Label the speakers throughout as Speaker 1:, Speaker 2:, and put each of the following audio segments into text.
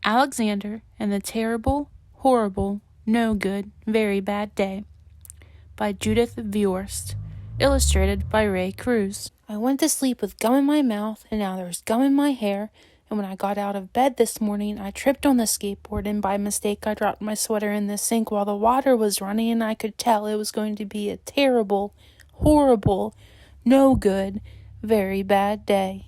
Speaker 1: Alexander and the Terrible, Horrible, No Good, Very Bad Day by Judith Viorst, illustrated by Cruz. I went to sleep with gum in my mouth, and now there's gum in my hair, and when I got out of bed this morning, I tripped on the skateboard, and by mistake I dropped my sweater in the sink while the water was running, and I could tell it was going to be a terrible, horrible, no good, very bad day.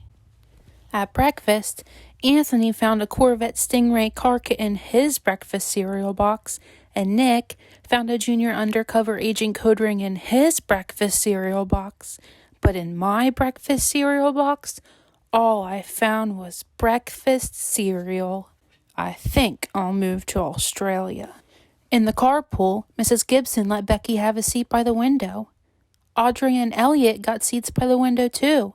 Speaker 1: At breakfast, Anthony found a Corvette Stingray car kit in his breakfast cereal box, and Nick found a junior undercover agent code ring in his breakfast cereal box. But in my breakfast cereal box, all I found was breakfast cereal. I think I'll move to Australia. In the carpool, Mrs. Gibson let Becky have a seat by the window. Audrey and Elliot got seats by the window too.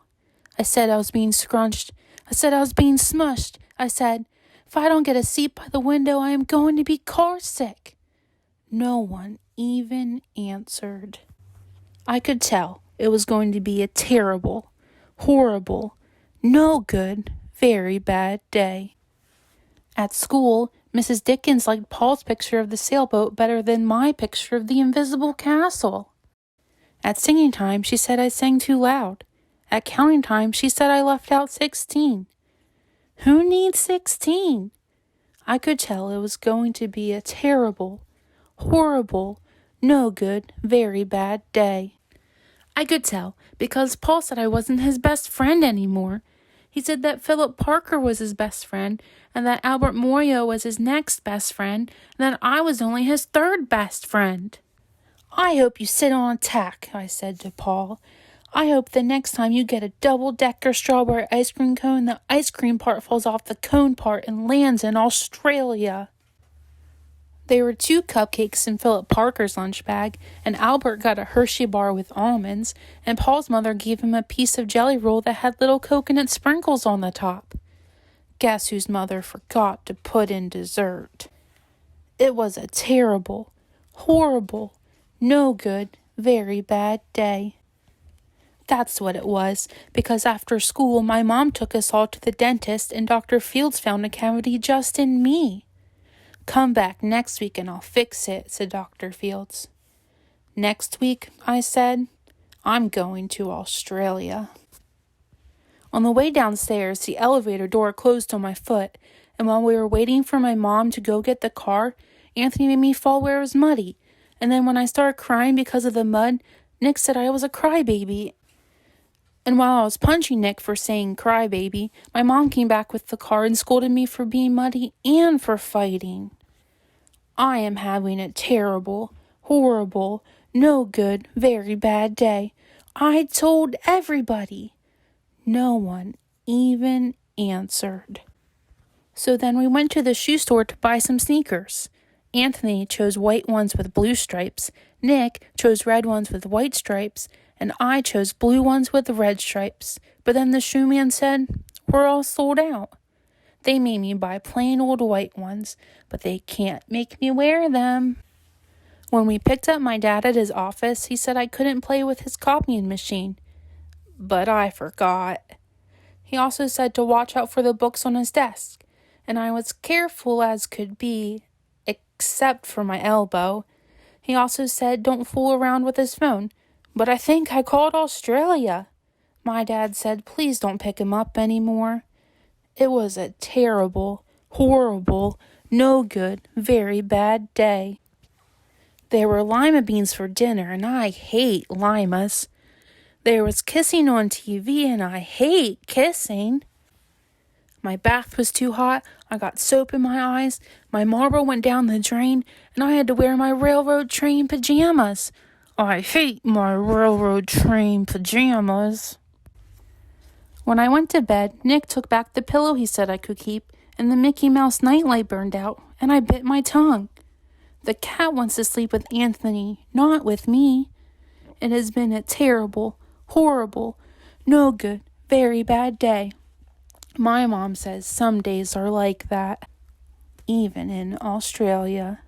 Speaker 1: I said I was being scrunched. I said I was being smushed. I said, if I don't get a seat by the window, I am going to be car sick. No one even answered. I could tell it was going to be a terrible, horrible, no good, very bad day. At school, Mrs. Dickens liked Paul's picture of the sailboat better than my picture of the invisible castle. At singing time, she said I sang too loud. At counting time, she said I left out 16. Who needs 16? I could tell it was going to be a terrible, horrible, no good, very bad day. I could tell because Paul said I wasn't his best friend anymore. He said that Philip Parker was his best friend, and that Albert Moyo was his next best friend, and that I was only his third best friend. I hope you sit on tack, I said to Paul. I hope the next time you get a double-decker strawberry ice cream cone, the ice cream part falls off the cone part and lands in Australia. There were 2 cupcakes in Philip Parker's lunch bag, and Albert got a Hershey bar with almonds, and Paul's mother gave him a piece of jelly roll that had little coconut sprinkles on the top. Guess whose mother forgot to put in dessert? It was a terrible, horrible, no good, very bad day. That's what it was, because after school my mom took us all to the dentist and Dr. Fields found a cavity just in me. Come back next week and I'll fix it, said Dr. Fields. Next week, I said, I'm going to Australia. On the way downstairs, the elevator door closed on my foot, and while we were waiting for my mom to go get the car, Anthony made me fall where it was muddy, and then when I started crying because of the mud, Nick said I was a crybaby. And while I was punching Nick for saying crybaby, my mom came back with the car and scolded me for being muddy and for fighting. I am having a terrible, horrible, no good, very bad day. I told everybody. No one even answered. So then we went to the shoe store to buy some sneakers. Anthony chose white ones with blue stripes, Nick chose red ones with white stripes, and I chose blue ones with red stripes. But then the shoe man said, we're all sold out. They made me buy plain old white ones, but they can't make me wear them. When we picked up my dad at his office, he said I couldn't play with his copying machine. But I forgot. He also said to watch out for the books on his desk, and I was careful as could be, except for my elbow. He also said don't fool around with his phone. But I think I called Australia. My dad said, please don't pick him up anymore. It was a terrible, horrible, no good, very bad day. There were lima beans for dinner, and I hate limas. There was kissing on TV, and I hate kissing. My bath was too hot, I got soap in my eyes, my marble went down the drain, and I had to wear my railroad train pajamas. I hate my railroad train pajamas. When I went to bed, Nick took back the pillow he said I could keep, and the Mickey Mouse nightlight burned out, and I bit my tongue. The cat wants to sleep with Anthony, not with me. It has been a terrible, horrible, no good, very bad day. My mom says some days are like that, even in Australia.